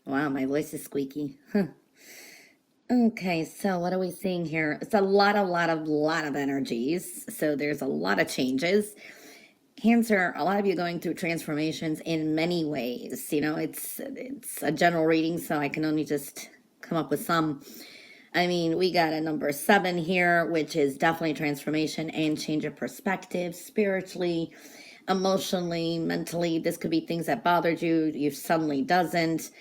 Wow, my voice is squeaky. Okay, so what are we seeing here? It's a lot of energies. So there's a lot of changes. Cancer, a lot of you going through transformations in many ways. You know, it's a general reading, so I can only just come up with some. I mean, we got a number 7 here, which is definitely transformation and change of perspective spiritually, emotionally, mentally. This could be things that bothered you suddenly doesn't.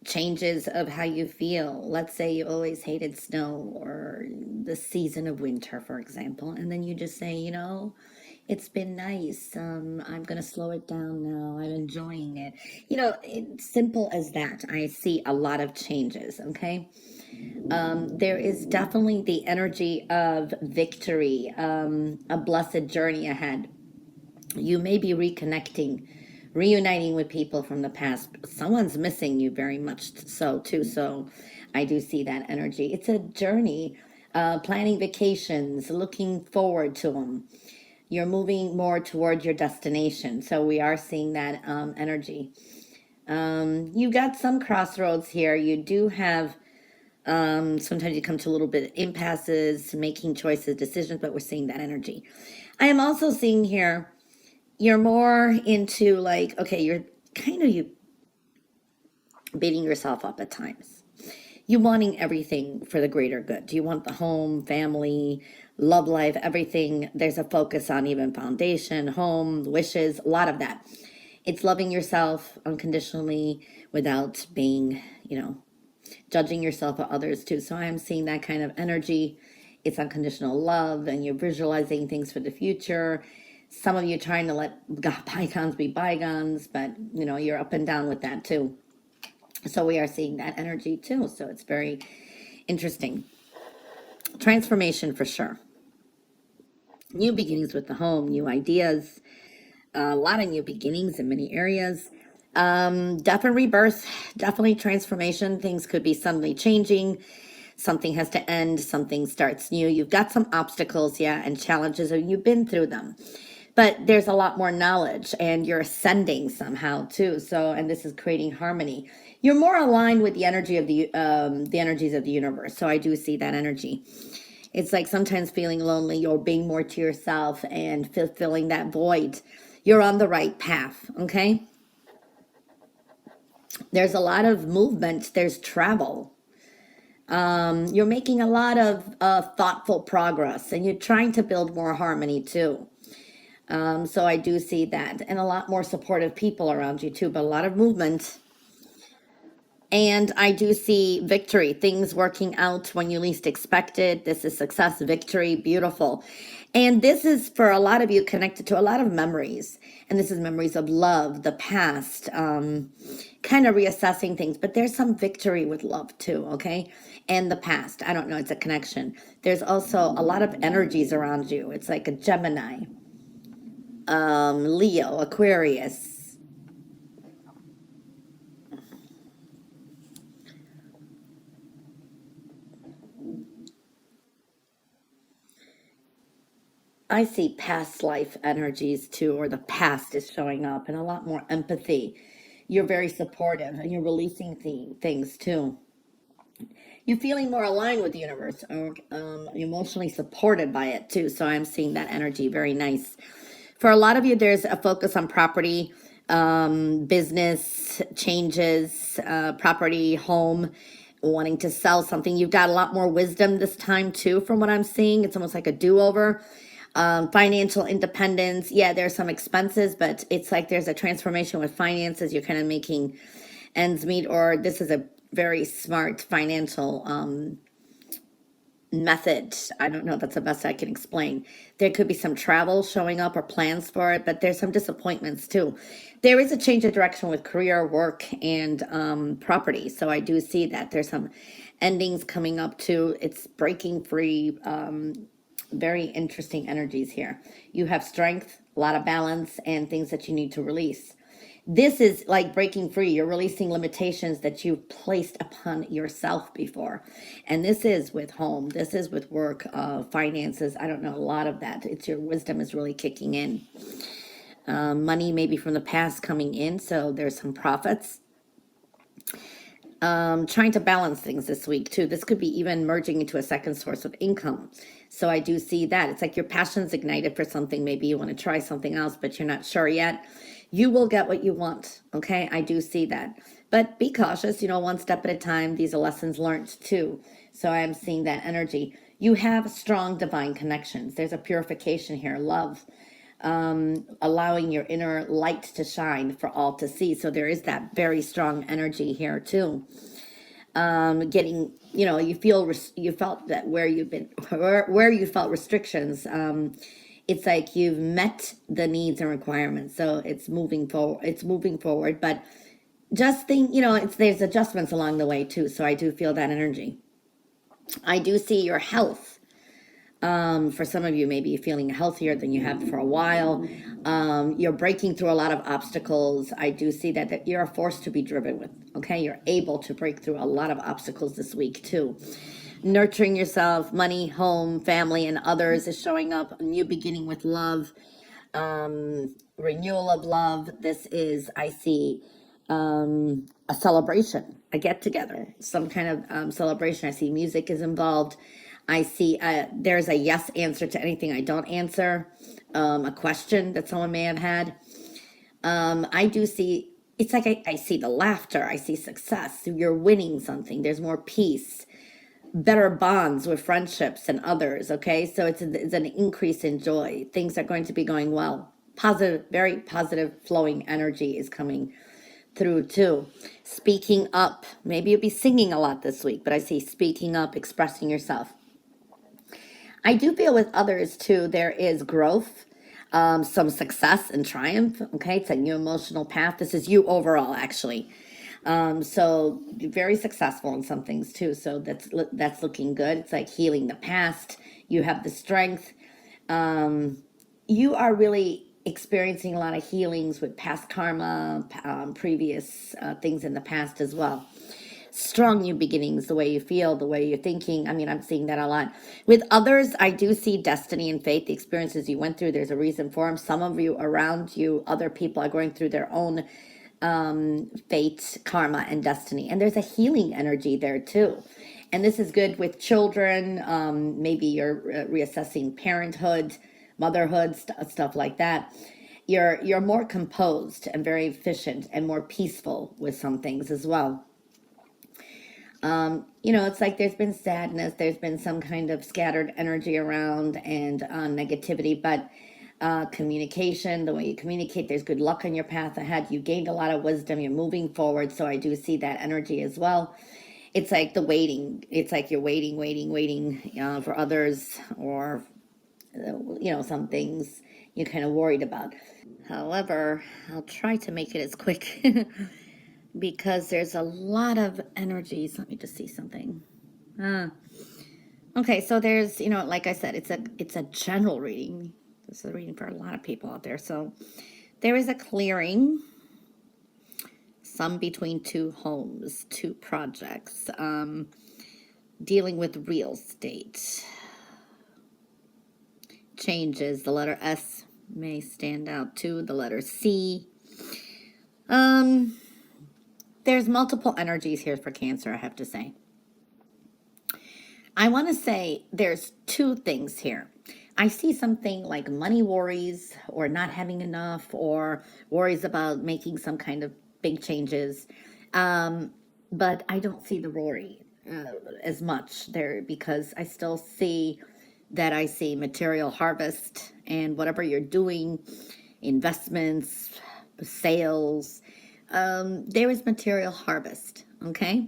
Changes of how you feel. Let's say you always hated snow or the season of winter, for example, and then you just say, you know, it's been nice. I'm gonna slow it down now. I'm enjoying it. You know, it's simple as that. I see a lot of changes. Okay, there is definitely the energy of victory, a blessed journey ahead. You may be reconnecting, reuniting with people from the past. Someone's missing you very much so too. So I do see that energy. It's a journey, planning vacations, looking forward to them. You're moving more toward your destination. So we are seeing that energy. You got some crossroads here. You do have, sometimes you come to a little bit impasses, making choices, decisions, but we're seeing that energy. I am also seeing here you're more into like, okay, you're kind of you beating yourself up at times. You wanting everything for the greater good. Do you want the home, family, love life, everything? There's a focus on even foundation, home, wishes, a lot of that. It's loving yourself unconditionally without being, you know, judging yourself or others too. So I'm seeing that kind of energy. It's unconditional love, and you're visualizing things for the future. Some of you trying to let bygones be bygones, but you know, you're up and down with that too. So we are seeing that energy too. So it's very interesting. Transformation for sure. New beginnings with the home, new ideas, a lot of new beginnings in many areas. Death and rebirth, definitely transformation. Things could be suddenly changing. Something has to end, something starts new. You've got some obstacles, yeah, and challenges, or you've been through them. But there's a lot more knowledge, and you're ascending somehow too. So, and this is creating harmony. You're more aligned with the energy of the energies of the universe. So I do see that energy. It's like sometimes feeling lonely, you're being more to yourself and fulfilling that void. You're on the right path, okay? There's a lot of movement, there's travel. You're making a lot of thoughtful progress, and you're trying to build more harmony too. So I do see that, and a lot more supportive people around you too, but a lot of movement. And I do see victory, things working out when you least expect it. This is success, victory, beautiful. And this is for a lot of you connected to a lot of memories. And this is memories of love, the past, kind of reassessing things. But there's some victory with love too, okay? And the past. I don't know, it's a connection. There's also a lot of energies around you. It's like a Gemini, Leo, Aquarius. I see past life energies too, or the past is showing up, and a lot more empathy. You're very supportive, and you're releasing things too. You're feeling more aligned with the universe, or emotionally supported by it too. So I'm seeing that energy. Very nice. For a lot of you, there's a focus on property, business changes, property, home, wanting to sell something. You've got a lot more wisdom this time too, from what I'm seeing. It's almost like a do-over. Financial independence. Yeah, there's some expenses, but it's like there's a transformation with finances. You're kind of making ends meet, or this is a very smart financial method. I don't know if that's the best I can explain. There could be some travel showing up or plans for it, but there's some disappointments too. There is a change of direction with career, work, and property. So I do see that there's some endings coming up too. It's breaking free. Very interesting energies here. You have strength, a lot of balance, and things that you need to release. This is like breaking free. You're releasing limitations that you've placed upon yourself before. And this is with home. This is with work, finances. I don't know, a lot of that. It's your wisdom is really kicking in. Money maybe from the past coming in. So there's some profits. Trying to balance things this week too. This could be even merging into a second source of income. So I do see that. It's like your passion's ignited for something. Maybe you want to try something else, but you're not sure yet. You will get what you want. Okay. I do see that. But be cautious, one step at a time. These are lessons learned too. So I am seeing that energy. You have strong divine connections. There's a purification here, love, allowing your inner light to shine for all to see. So there is that very strong energy here too. Getting, you felt that where you've been, where you felt restrictions, it's like you've met the needs and requirements. So it's moving forward, but just think, there's adjustments along the way too. So I do feel that energy. I do see your health. For some of you, maybe you're feeling healthier than you have for a while. You're breaking through a lot of obstacles. I do see that you're a force to be driven with. Okay, you're able to break through a lot of obstacles this week too. Nurturing yourself, money, home, family, and others is showing up. A new beginning with love, renewal of love. This is, I see, a celebration, a get together, some kind of celebration. I see music is involved. I see there's a yes answer to anything I don't answer, a question that someone may have had. I do see, it's like I see the laughter, I see success. You're winning something. There's more peace, better bonds with friendships and others. Okay, so it's an increase in joy. Things are going to be going well. Positive, very positive flowing energy is coming through too. Speaking up. Maybe you'll be singing a lot this week, but I see speaking up, expressing yourself. I do feel with others too, there is growth, some success and triumph. Okay, it's a new emotional path. This is you overall, actually. So you're very successful in some things too. So that's looking good. It's like healing the past. You have the strength. You are really experiencing a lot of healings with past karma, previous things in the past as well. Strong new beginnings, the way you feel, the way you're thinking. I mean, I'm seeing that a lot. With others, I do see destiny and fate, the experiences you went through. There's a reason for them. Some of you around you, other people are going through their own fate, karma, and destiny. And there's a healing energy there too. And this is good with children. Maybe you're reassessing parenthood, motherhood, stuff like that. You're more composed and very efficient and more peaceful with some things as well. It's like there's been sadness, there's been some kind of scattered energy around and negativity, but communication, the way you communicate, there's good luck on your path ahead. You gained a lot of wisdom, you're moving forward. So I do see that energy as well. It's like the waiting. It's like you're waiting for others, or some things you're kind of worried about. However, I'll try to make it as quick because there's a lot of energies. Let me just see something. Okay, so there's, like I said, it's a general reading. This is a reading for a lot of people out there. So there is a clearing, some between two homes, two projects, dealing with real estate. Changes. The letter S may stand out too. The letter C. There's multiple energies here for Cancer, I have to say. I want to say there's two things here. I see something like money worries, or not having enough, or worries about making some kind of big changes. But I don't see the worry as much there, because I still see that I see material harvest, and whatever you're doing, investments, sales, there is material harvest, okay?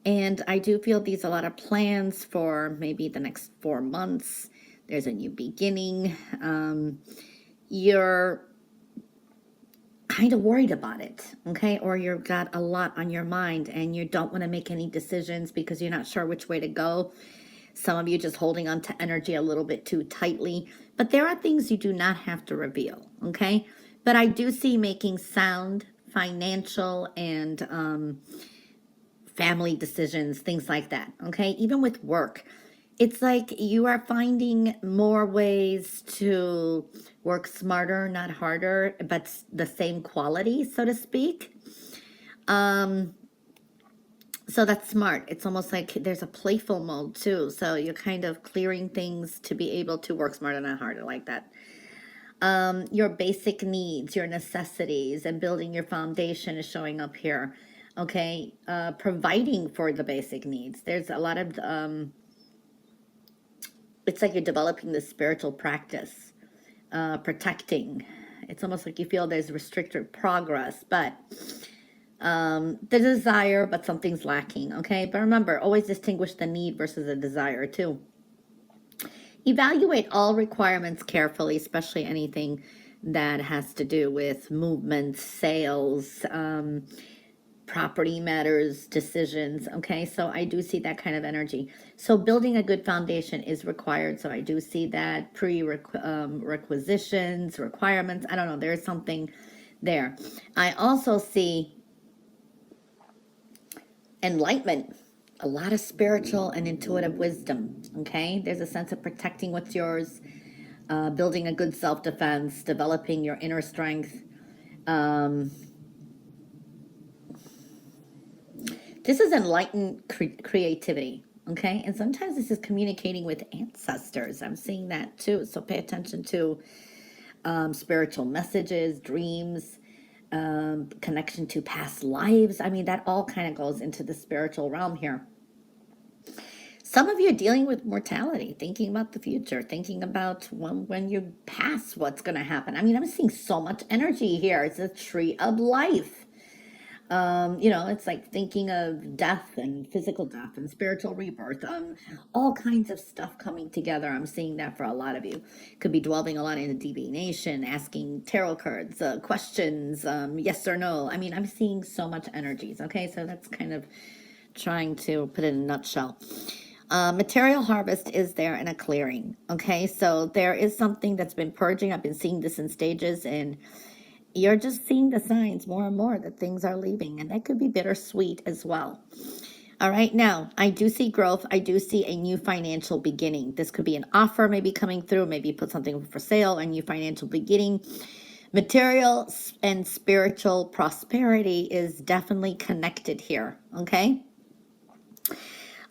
And I do feel these a lot of plans for maybe the next 4 months. There's a new beginning. You're kind of worried about it, okay? Or you've got a lot on your mind and you don't want to make any decisions because you're not sure which way to go. Some of you just holding on to energy a little bit too tightly. But there are things you do not have to reveal, okay? But I do see making sound financial and family decisions, things like that, okay? Even with work, it's like you are finding more ways to work smarter, not harder, but the same quality, so to speak. So that's smart. It's almost like there's a playful mode too. So you're kind of clearing things to be able to work smarter, not harder, like that. Your basic needs, your necessities, and building your foundation is showing up here. Okay, providing for the basic needs. There's a lot of, it's like you're developing this spiritual practice, protecting. It's almost like you feel there's restricted progress, but the desire, but something's lacking. Okay, but remember, always distinguish the need versus a desire too. Evaluate all requirements carefully, especially anything that has to do with movement, sales, property matters, decisions. Okay, so I do see that kind of energy. So building a good foundation is required. So I do see that requisitions, requirements. I don't know. There's something there. I also see enlightenment, a lot of spiritual and intuitive wisdom. Okay, there's a sense of protecting what's yours, building a good self-defense, developing your inner strength. This is enlightened creativity. Okay, and sometimes this is communicating with ancestors. I'm seeing that too. So pay attention to spiritual messages, dreams, connection to past lives. I mean, that all kind of goes into the spiritual realm here. Some of you are dealing with mortality, thinking about the future, thinking about when you pass, what's going to happen. I mean, I'm seeing so much energy here. It's a tree of life. You know, it's like thinking of death and physical death and spiritual rebirth, all kinds of stuff coming together. I'm seeing that for a lot of you. Could be dwelling a lot into divination, asking tarot cards, questions, yes or no. I mean, I'm seeing so much energies. Okay, so that's kind of trying to put it in a nutshell. Material harvest is there and a clearing. Okay, so there is something that's been purging. I've been seeing this in stages, and you're just seeing the signs more and more that things are leaving, and that could be bittersweet as well. All right, now I do see growth. I do see a new financial beginning. This could be an offer maybe coming through, maybe you put something for sale, a new financial beginning. Material and spiritual prosperity is definitely connected here. Okay,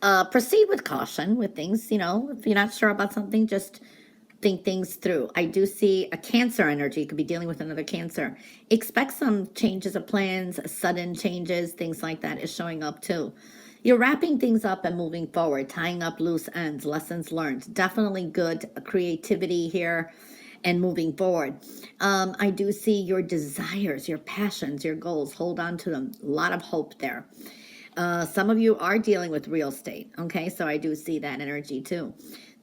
proceed with caution with things. You know, if you're not sure about something, just think things through. I do see a Cancer energy. You could be dealing with another Cancer. Expect some changes of plans, sudden changes, things like that is showing up too. You're wrapping things up and moving forward, tying up loose ends, lessons learned. Definitely good creativity here and moving forward. I do see your desires, your passions, your goals. Hold on to them. A lot of hope there. Some of you are dealing with real estate. Okay, so I do see that energy too.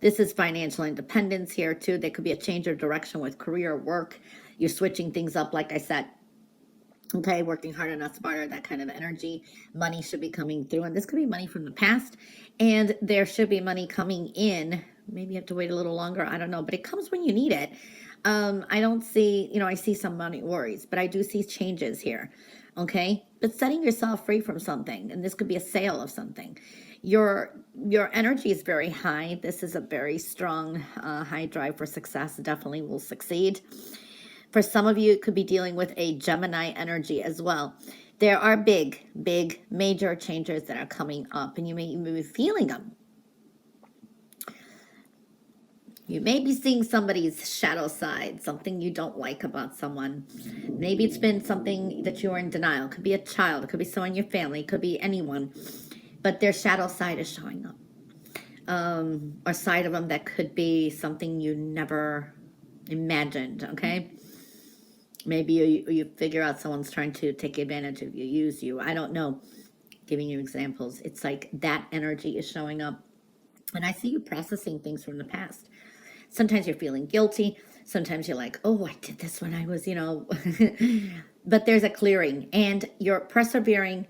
This is financial independence here too. There could be a change of direction with career, work. You're switching things up, like I said. Okay, working harder, not smarter, that kind of energy. Money should be coming through, and this could be money from the past, and there should be money coming in. Maybe you have to wait a little longer, I don't know, but it comes when you need it. I don't see, you know, I see some money worries, but I do see changes here. Okay, but setting yourself free from something, and this could be a sale of something. Your energy is very high. This is a very strong high drive for success. Definitely will succeed. For some of you, it could be dealing with a Gemini energy as well. There are big, major changes that are coming up, and you may even be feeling them. You may be seeing somebody's shadow side, something you don't like about someone. Maybe it's been something that you are in denial. It could be a child. It could be someone in your family. It could be anyone. But their shadow side is showing up. A side of them that could be something you never imagined, okay? Maybe you figure out someone's trying to take advantage of you, use you. I don't know. Giving you examples. It's like that energy is showing up. And I see you processing things from the past. Sometimes you're feeling guilty. Sometimes you're like, oh, I did this when I was, you know. But there's a clearing. And you're persevering,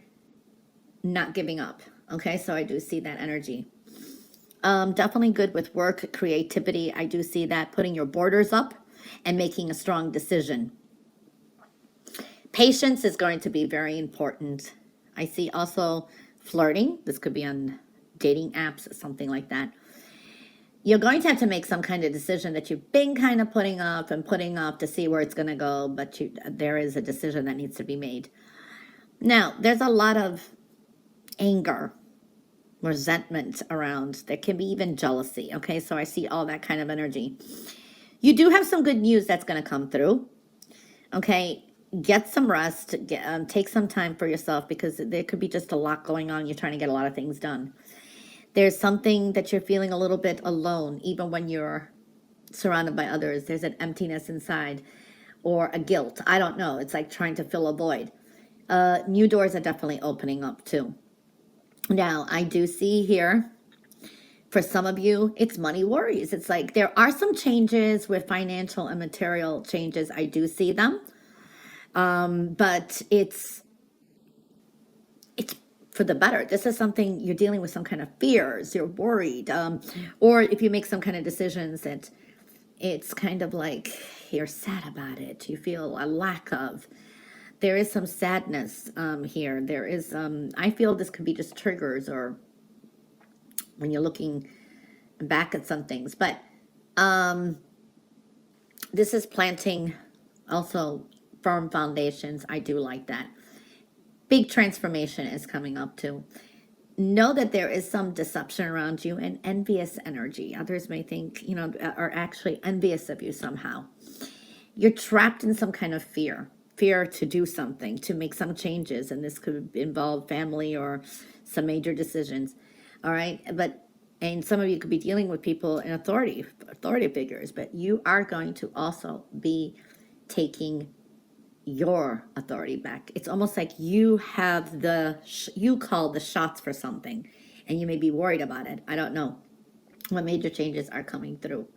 not giving up. Okay, so I do see that energy. Definitely good with work, creativity. I do see that. Putting your borders up and making a strong decision. Patience is going to be very important. I see also flirting. This could be on dating apps, something like that. You're going to have to make some kind of decision that you've been kind of putting off to see where it's going to go, but there is a decision that needs to be made. Now, there's a lot of anger, resentment around. There can be even jealousy. Okay, so I see all that kind of energy. You do have some good news that's going to come through. Okay, get some rest. Take some time for yourself, because there could be just a lot going on. You're trying to get a lot of things done. There's something that you're feeling a little bit alone, even when you're surrounded by others. There's an emptiness inside, or a guilt. I don't know. It's like trying to fill a void. New doors are definitely opening up too. Now, I do see here, for some of you, it's money worries. It's like there are some changes with financial and material changes. I do see them. But it's for the better. This is something you're dealing with, some kind of fears. You're worried. Or if you make some kind of decisions that it's kind of like you're sad about it. You feel a lack of. There is some sadness here. There is, I feel this could be just triggers, or when you're looking back at some things. But this is planting also firm foundations. I do like that. Big transformation is coming up too. Know that there is some deception around you and envious energy. Others may think, are actually envious of you somehow. You're trapped in some kind of fear to do something, to make some changes. And this could involve family or some major decisions. All right. And some of you could be dealing with people in authority figures, but you are going to also be taking your authority back. It's almost like you have you call the shots for something, and you may be worried about it. I don't know what major changes are coming through.